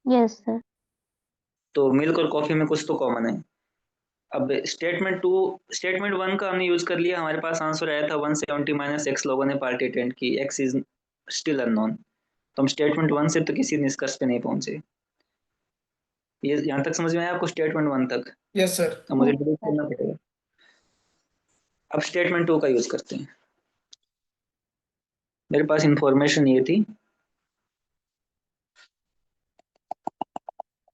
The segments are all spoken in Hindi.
Yes sir. तो मिल्क और कॉफी में कुछ तो कॉमन है। अब स्टेटमेंट वन का हमने यूज कर लिया, हमारे पास आंसर आया था 170 माइनस एक्स लोगों ने पार्टी अटेंड की, एक्स इज स्टिल अननोन। तो हम स्टेटमेंट वन से तो किसी निष्कर्ष पे नहीं पहुंचे। ये यहाँ तक समझ में आया आपको स्टेटमेंट वन तक? Yes sir. अब मुझे यस डिलीट सर। करना पड़ेगा। अब स्टेटमेंट टू का यूज करते हैं। मेरे पास इंफॉर्मेशन ये थी,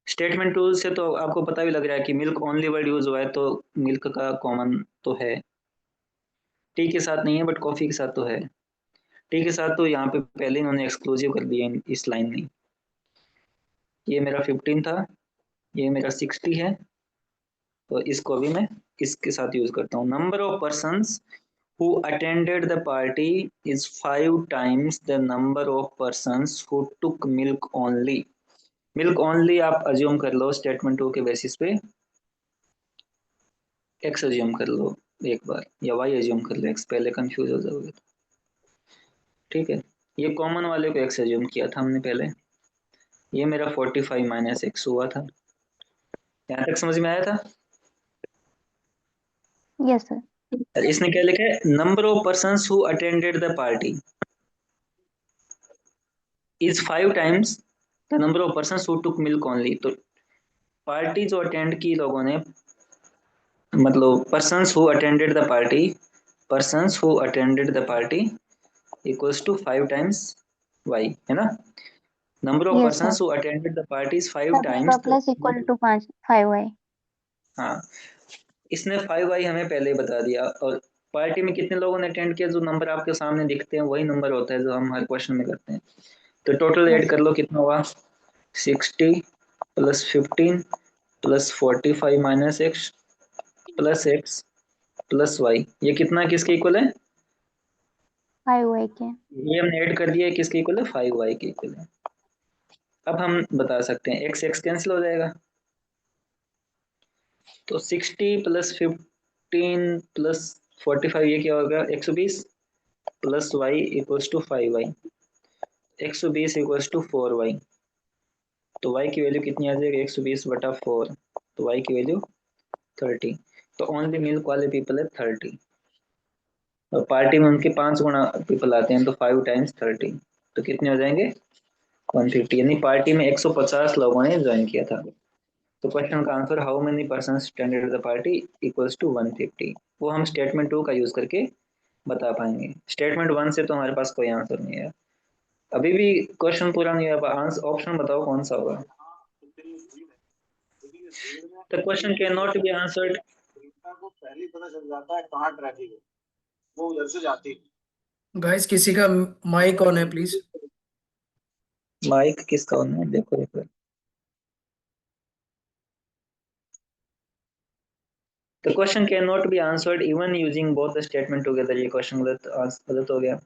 स्टेटमेंट टू से तो आपको पता भी लग रहा है कि मिल्क ओनली वर्ड यूज हुआ है, तो मिल्क का कॉमन तो है। टी के साथ नहीं है बट कॉफी के साथ तो है। टी के साथ तो यहाँ पे पहले इन्होंने एक्सक्लूसिव कर दिया इस लाइन में। ये मेरा 15 था, ये मेरा 60 है, तो इसको अभी मैं इसके साथ यूज करता हूँ। Number of persons who attended the party is 5 times the number of persons who took milk only। Milk only आप अज्यूम कर लो स्टेटमेंट टू के बेसिस पे, एक्स अज्यूम कर लो एक बार, या वाई अज्यूम कर लो, एक्स पहले कंफ्यूज हो जाओगे तो। ठीक है, ये कॉमन वाले को एक्स अज्यूम किया था हमने पहले। ये मेरा 45 माइनस एक्स हुआ था। यहाँ तक समझ में आया था? Yes sir. और इसने क्या लिखा है, number of persons who attended the party is 5 times the number of persons who took milk only. तो पार्टी जो अटेंड की लोगों ने, मतलब persons who attended the party equals to 5 times y, है ना? Number of yes sir. Persons who attended the party is five सभी का times plus equal to 5y। हाँ, इसने 5y हमें पहले ही बता दिया। और पार्टी में कितने लोगों ने अटेंड किया, जो नंबर आपके सामने दिखते हैं वही नंबर होता है जो हम हर क्वेश्चन में करते हैं। तो टोटल यस ऐड कर लो कितना हुआ, 60 plus 15 plus 45 minus x plus x plus y, ये कितना किसके इक्वल है? 5y के। ये हमने ऐड कर दिया है, किसके इक्वल है? 5y के इक्वल है। अब हम बता सकते हैं एक्स एक्स कैंसिल हो जाएगा, तो 60 प्लस 15 प्लस 45 ये क्या होगा, 120 plus y equals to 5y, 120 equals to 4y। तो y की वैल्यू कितनी आ जाएगी, 120/4, तो y की वैल्यू 30। तो ओनली मिल्क वाले पीपल है 30, और पार्टी में उनके 5 गुना पीपल आते हैं, तो 5 टाइम्स 30, तो कितने हो जाएंगे, 150। यानी पार्टी में 150 लोगों ने ज्वाइन किया था। तो क्वेश्चन का answer how many person attended the party equals to 150, वो हम स्टेटमेंट टू का यूज करके बता पाएंगे। स्टेटमेंट वन से तो हमारे पास कोई आंसर नहीं है। अभी भी क्वेश्चन पूरा नहीं हुआ, आंसर ऑप्शन बताओ कौन सा होगा। The question can not be answered. को पहले ही पता चल जाता है कहाँ ट्रैफिक है, वो उधर से जाती है। गाइस किसी का माइक ऑन है प्लीज। माइक किसका ऑन है, देखो एक बार। The question cannot be answered even using both the statement together। ये क्वेश्चन गलत हो गया।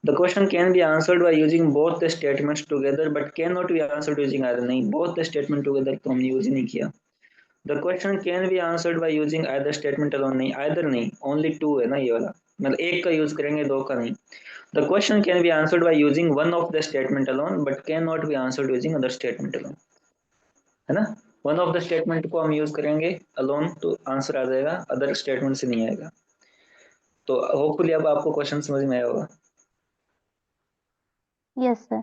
The question can be answered by using both the statements together but cannot be answered using either। नहीं, both the statement together तो हमने यूज ही नहीं किया। The question can be answered by using either statement alone। नहीं, either नहीं, only two है ना ये वाला, मतलब एक का यूज करेंगे दो का नहीं। The question can be answered by using one of the statement alone but cannot be answered using other statement alone, है ना? वन ऑफ द स्टेटमेंट को हम यूज करेंगे अलोन तो आंसर आ जाएगा, अदर स्टेटमेंट से नहीं आएगा। तो होपफुली अब आपको क्वेश्चन समझ में आया होगा। Yes sir.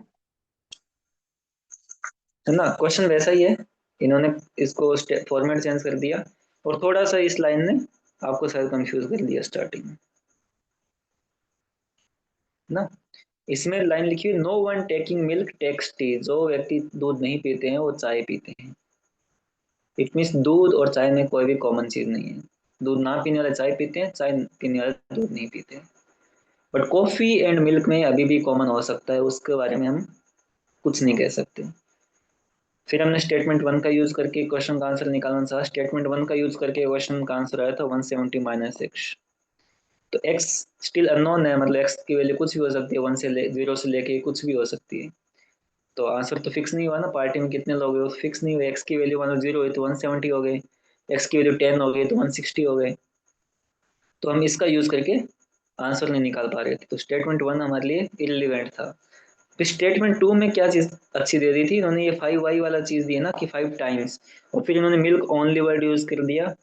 है ना? क्वेश्चन वैसा ही है, इन्होंने इसको फॉर्मेट चेंज कर दिया, और थोड़ा सा इस लाइन ने आपको शायद कंफ्यूज कर दिया स्टार्टिंग में ना। इसमें लाइन लिखी हुई, no one taking milk takes tea. जो व्यक्ति दूध नहीं पीते हैं वो चाय पीते हैं। इट मीन्स दूध और चाय में कोई भी कॉमन चीज नहीं है। दूध ना पीने वाले चाय पीते हैं, चाय पीने वाले दूध नहीं पीते हैं। बट कॉफी एंड मिल्क में अभी भी कॉमन हो सकता है, उसके बारे में हम कुछ नहीं कह सकते। फिर हमने स्टेटमेंट वन का यूज करके क्वेश्चन का आंसर निकालना चाहा। स्टेटमेंट वन का यूज करके क्वेश्चन का आंसर आया था 170 माइनस एक्स। तो एक्स स्टिल अननोन है, मतलब एक्स की वैल्यू कुछ भी हो सकती है, 0 से लेके कुछ भी हो सकती है। तो आंसर तो फिक्स नहीं हुआ ना, पार्टी में कितने लोग हैं फिक्स नहीं हुए। एक्स की वैल्यू मान लो 0 हुई तो 170 हो गए, एक्स की वैल्यू 10 हो गई तो 160 हो गए। तो हम इसका यूज करके आंसर नहीं निकाल पा रहे थे, तो स्टेटमेंट वन हमारे लिए इररिलेवेंट था। फिर स्टेटमेंट 2 में क्या चीज अच्छी दे दी थी इन्होंने, ये 5y वाला चीज दी है ना कि 5 टाइम्स, और फिर इन्होंने मिल्क ओनली वर्ड यूज कर दिया,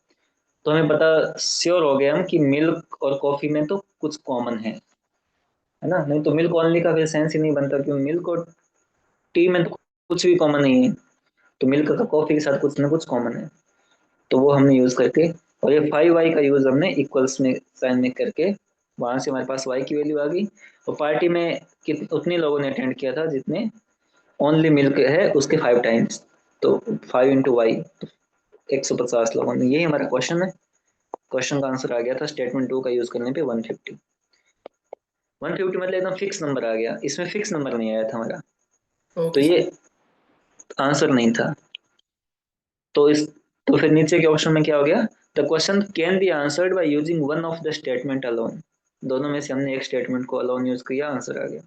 तो हमें पता श्योर हो गया हम कि मिल्क और कॉफी में तो कुछ कॉमन है ना, नहीं तो मिल्क ओनली का फिर सेंस ही नहीं बनता, क्योंकि मिल्क और टी में तो कुछ भी कॉमन नहीं है, तो मिल्क का कॉफी के साथ कुछ ना कुछ कॉमन है, तो वो हमने यूज करके, और ये 5y का यूज हमने इक्वल्स में साइन में करके, वहां से हमारे पास y की वैल्यू आ गई। और पार्टी में उतने लोगों ने अटेंड किया था जितने ओनली मिल्क है उसके 5 टाइम्स, तो 5 इंटू वाई, तो 150 लोगों ने, यही हमारा क्वेश्चन है। क्वेश्चन का आंसर आ गया था स्टेटमेंट 2 का यूज करने पे 150। 150 मतलब एकदम फिक्स नंबर आ गया, इसमें फिक्स नंबर नहीं आया था हमारा, तो ओके सर। ये आंसर नहीं था। तो इस तो फिर नीचे के ऑप्शन में क्या हो गया, the question can be answered by using one of the statement alone, दोनों में से हमने एक स्टेटमेंट को अलोन यूज किया, आंसर आ गया।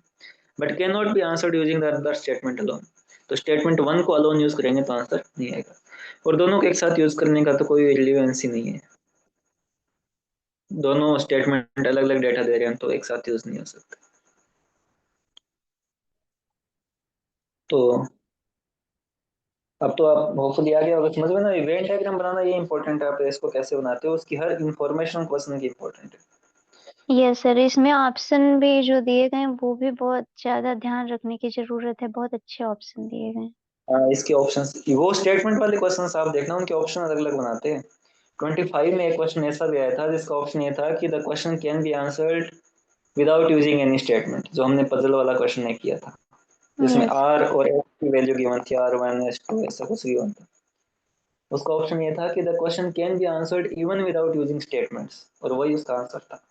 But can not be answered using the other statement alone, तो स्टेटमेंट 1 को अलोन यूज करेंगे तो आंसर नहीं आएगा, और दोनों को एक साथ यूज करने का तो कोई रिलेवेंस ही नहीं है, दोनों स्टेटमेंट अलग अलग डेटा दे रहे हैं तो एक साथ यूज नहीं हो सकता। तो अब तो आप होपफुली आ गया होगा समझ में ना, वेन डायग्राम बनाना ये इंपॉर्टेंट है, आप इसको कैसे बनाते हो उसकी हर इंफॉर्मेशन क्वेश्चन की इंपॉर्टेंट है। यस सर, इसमें ऑप्शन भी जो दिए गए हैं वो भी बहुत ज्यादा ध्यान रखने की जरूरत है, बहुत अच्छे ऑप्शन दिए गए हैं। इसके ऑप्शंस, वो स्टेटमेंट वाले क्वेश्चंस आप देखना उनके ऑप्शन अलग अलग बनाते हैं। 25 में एक क्वेश्चन ऐसा भी आया था जिसका ऑप्शन ये था कि the question can be answered without using any statement, जो हमने पजल वाला क्वेश्चन ने किया था, जिसमें यस। आर और एस की वैल्यू गिवन थी, R1 S2 ऐसा कुछ गिवन था, उसका ऑप्शन ये था कि the question can be answered even without using statements, और वही उसका आंसर था।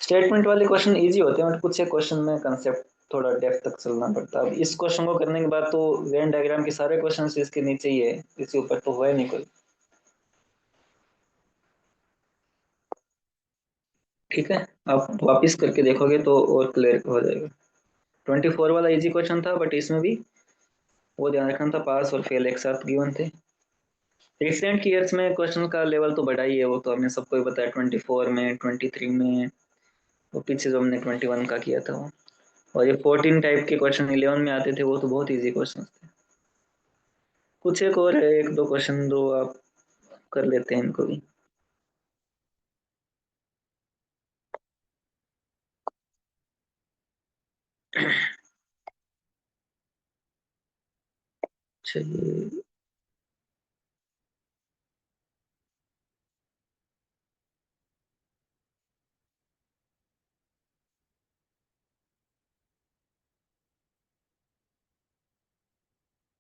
स्टेटमेंट वाले क्वेश्चन इजी होते हैं, और कुछ एक क्वेश्चन में कंसेप्ट थोड़ा डेप्थ तक चलना पड़ता है। अब इस क्वेश्चन को करने के बाद तो वेन डायग्राम के सारे क्वेश्चन इसके नीचे ही है, इसके ऊपर तो हुआ ही नहीं कोई। ठीक है, आप वापिस करके देखोगे तो और क्लियर हो जाएगा। 24 वाला इजी क्वेश्चन था, बट इसमें भी वो ध्यान रखना था पास और फेल एक साथ गिवन थे। रिसेंट ईयर्स में क्वेश्चन का लेवल तो बढ़ा ही है, वो तो हमें सबको ही बताया, 24 में, 23 में, वो पीछे जो हमने 21 का किया था वो, और ये 14 टाइप के क्वेश्चन 11 में आते थे, वो तो बहुत इजी क्वेश्चन थे। कुछ एक और है, एक दो क्वेश्चन दो आप कर लेते हैं इनको भी। चलिए,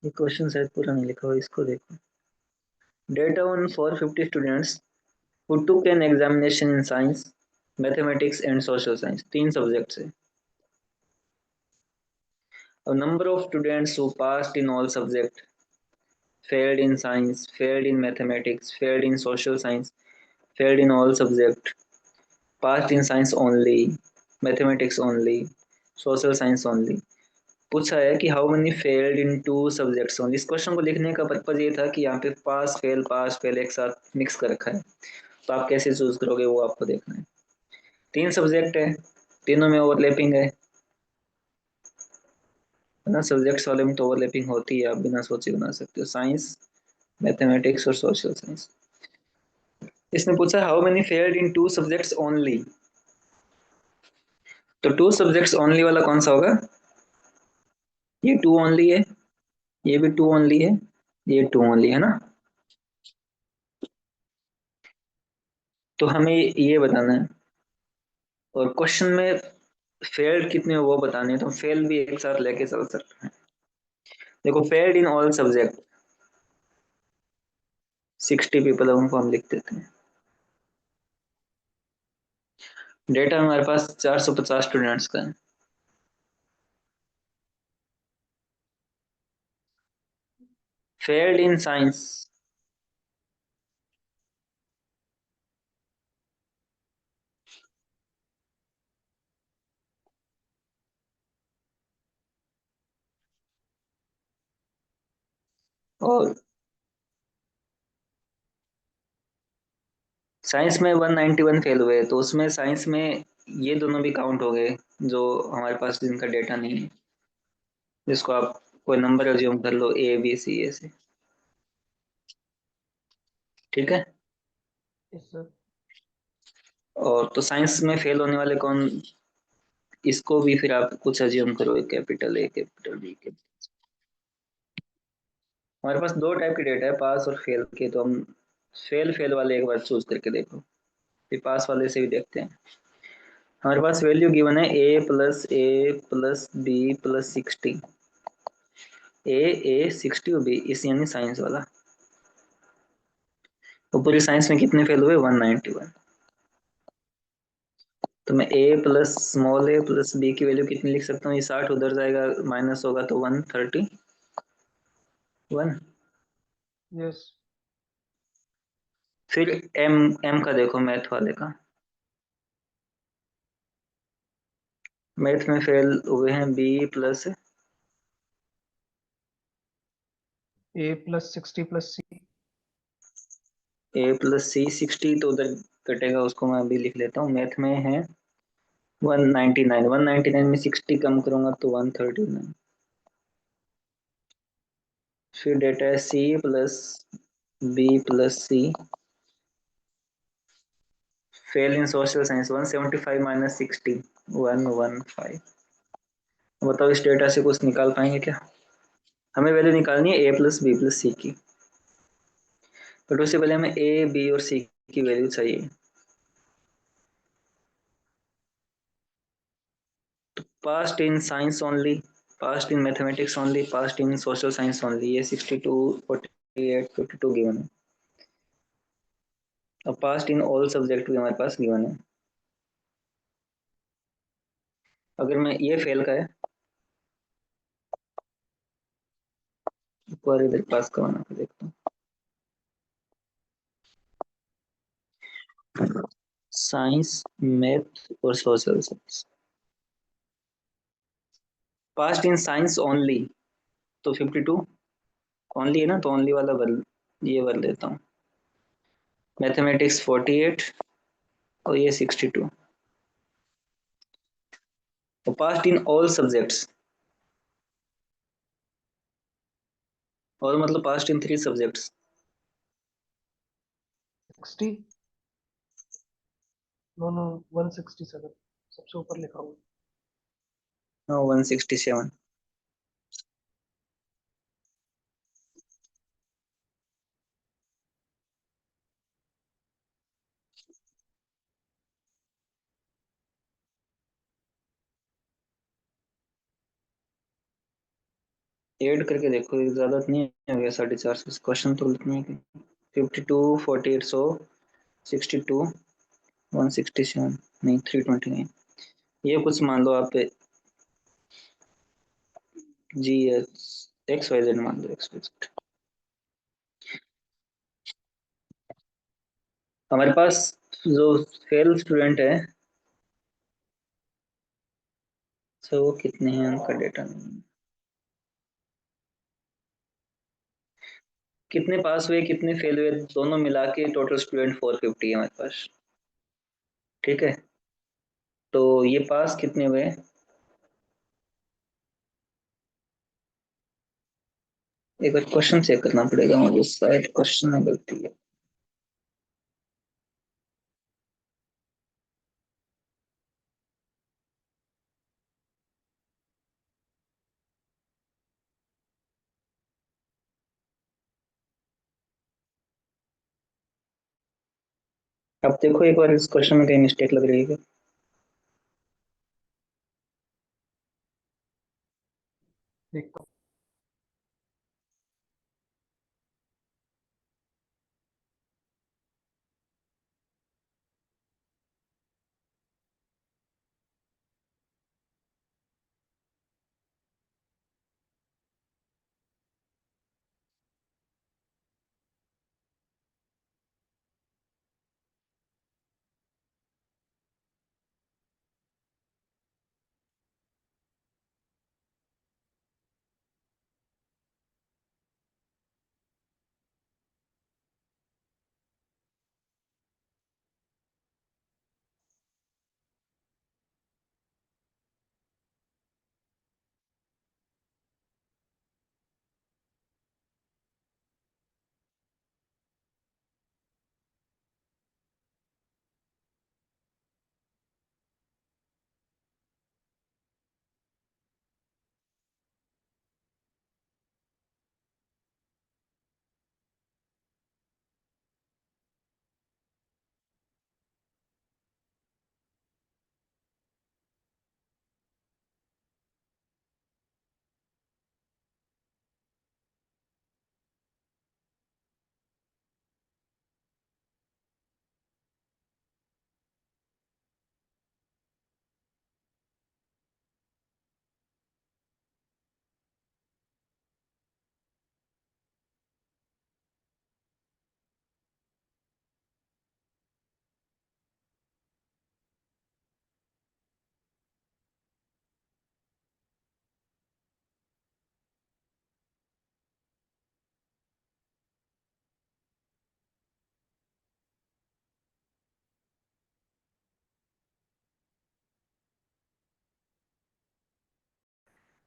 ये क्वेश्चन शायद पूरा नहीं लिखा हुआ, इसको देखो। Data on 450 students who took an examination in science, mathematics and social science, तीन सब्जेक्ट है। A number of students who passed in all subjects, failed in science, failed in mathematics, failed in social science, failed in all subjects, passed in science only, mathematics only, social science only। पूछा है कि how many failed in two subjects only. इस क्वेश्चन को लिखने का पर्पज ये था कि यहाँ पे पास फेल एक साथ मिक्स कर रखा है, तो आप कैसे चूज करोगे वो आपको देखना है। तीन सब्जेक्ट है, तीनों में ओवरलैपिंग है ना, सब्जेक्ट्स वाले में तो ओवरलैपिंग होती है, आप बिना सोचे बना सकते हो, साइंस, मैथमेटिक्स और सोशल साइंस। इसने पूछा how many failed in two subjects only, तो टू सब्जेक्ट्स ओनली वाला कौन सा होगा, ये टू ओनली है, ये भी टू ओनली है, ये टू ओनली है ना, तो हमें ये बताना है, और क्वेश्चन में फेल्ड कितने वो बताने हैं, तो फेल भी एक साथ लेके चल सकते हैं। देखो failed in all subject 60 people, उनको हम लिख देते हैं। डेटा हमारे पास 450 स्टूडेंट्स का है। फेल्ड इन साइंस, और साइंस में 191 फेल हुए, तो उसमें साइंस में ये दोनों भी काउंट हो गए, जो हमारे पास जिनका डेटा नहीं है, जिसको आप कोई नंबर अज्यूम कर लो ए बी सी ऐसे। ठीक है। Yes sir. और तो साइंस में फेल होने वाले कौन, इसको भी फिर आप कुछ अज्यूम करो, कैपिटल ए कैपिटल बी के। हमारे पास दो टाइप के डेटा है, पास और फेल के, तो हम फेल फेल वाले एक बार चूज करके देखो, फिर पास वाले से भी देखते हैं। हमारे पास वैल्यू गिवन है a+a+b+60, a60 और b, इस यानी साइंस वाला। तो पूरी साइंस में कितने फेल हुए, 191। तो मैं a+b की वैल्यू कितनी लिख सकता हूँ, ये 60 उधर जाएगा माइनस होगा तो 131। यस। फिर m m का देखो, मैथ वाले का, मैथ में फेल हुए हैं b+, a+60+c। a+c 60 तो उधर कटेगा, उसको मैं अभी लिख लेता हूँ। मैथ में है 199, 199 में 60 कम करूंगा तो 139। फिर डेटा है c+b+c, फेल इन सोशल साइंस 175 माइनस 60, 115। बताओ इस डेटा से कुछ निकाल पाएंगे क्या? हमें वैल्यू निकालनी है a+b+c की, बट उससे पहले हमें a b और c की वैल्यू चाहिए। Past in science only, past in mathematics only, past in social science only, ये 62, 48, 52 गिवन है। अब पास्ट इन ऑल सब्जेक्ट भी हमारे पास गिवन है। अगर मैं ये फेल का है, एक बार इधर पास का बना के देखता हूँ, साइंस, मैथ और social science. Past in science only तो 52 ओनली है ना, तो ओनली वाला भर, ये भर लेता हूँ। मैथमेटिक्स 48 और ये 62। तो पास्ट इन ऑल सब्जेक्ट्स, और मतलब पास्ट इन 3 सब्जेक्ट्स। 60। नो नो, 167 सबसे ऊपर लिखा हुआ। हाँ 167। ऐड करके देखो, ज्यादा तो नहीं हो गया 450, क्वेश्चन तो लिखने के। 52, 48, 100, 62, 167, नहीं 329, ये कुछ मान लो आप, जी एक्स वाई जेड मान लो, एक्स वाई जेड। हमारे पास जो फेल स्टूडेंट है, सो वो कितने हैं उनका डेटा नहीं है। कितने पास हुए कितने फेल हुए दोनों मिला के टोटल स्टूडेंट 450 है हमारे पास। ठीक है, तो ये पास कितने हुए, एक बार क्वेश्चन चेक करना पड़ेगा मुझे, शायद क्वेश्चन में गलती है। अब देखो एक बार इस क्वेश्चन में कहीं मिस्टेक लग रही है। देखता हूँ।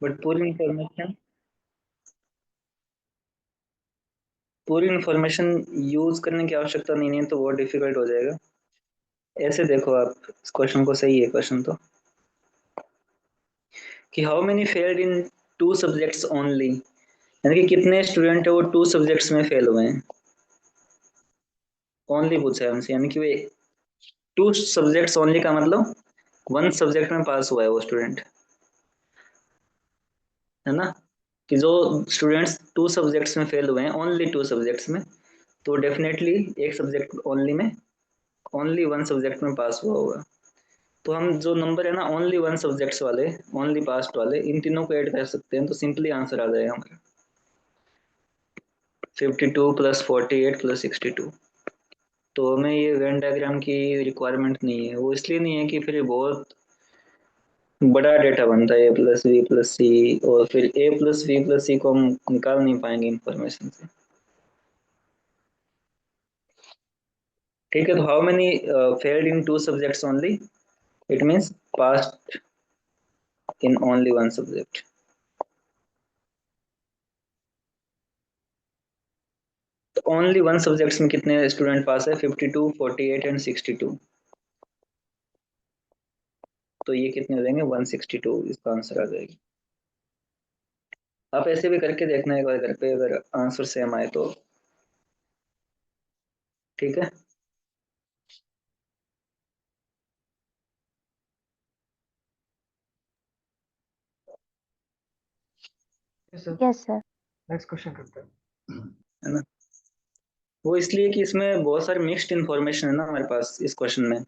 बट पूरी इंफॉर्मेशन यूज करने की आवश्यकता नहीं है, तो बहुत डिफिकल्ट हो जाएगा। ऐसे देखो आप इस क्वेश्चन को, सही है क्वेश्चन तो, कि how many failed in 2 subjects only, यानी कि कितने स्टूडेंट है वो 2 सब्जेक्ट्स में फेल हुए हैं। ओनली पूछा है हमसे, यानी कि वे 2 सब्जेक्ट्स ओनली का मतलब 1 सब्जेक्ट में पास हुआ है वो स्टूडेंट, है ना। कि जो स्टूडेंट्स 2 सब्जेक्ट्स में फेल हुए हैं, ओनली 2 सब्जेक्ट्स में, तो डेफिनेटली एक सब्जेक्ट ओनली में, ओनली 1 सब्जेक्ट में पास हुआ होगा। तो हम जो नंबर है ना ओनली 1 सब्जेक्ट्स वाले, ओनली पास्ट वाले, इन तीनों को ऐड कर सकते हैं, तो सिंपली आंसर आ जाएगा हमारा 52 + 48 + 62। तो हमें ये वेन डायग्राम की रिक्वायरमेंट नहीं है। वो इसलिए नहीं है कि फिर ये बहुत बड़ा डेटा बनता है, a+b+c, और फिर a+b+c को हम निकाल नहीं पाएंगे इंफॉर्मेशन से। ठीक है, तो how many failed in 2 subjects only, it means past in only 1 subject. तो ओनली 1 सब्जेक्ट्स में कितने स्टूडेंट पास है, 52, 48 एंड 62। तो ये कितने हो जाएंगे, 162, इसका आंसर आ जाएगा। आप ऐसे भी करके देखना एक बार घर पे, अगर आंसर सेम आए तो। ठीक है, yes sir. Yes sir. Next question करते हैं। है ना। वो इसलिए कि इसमें बहुत सारी मिक्स्ड इन्फॉर्मेशन है ना हमारे पास इस क्वेश्चन में।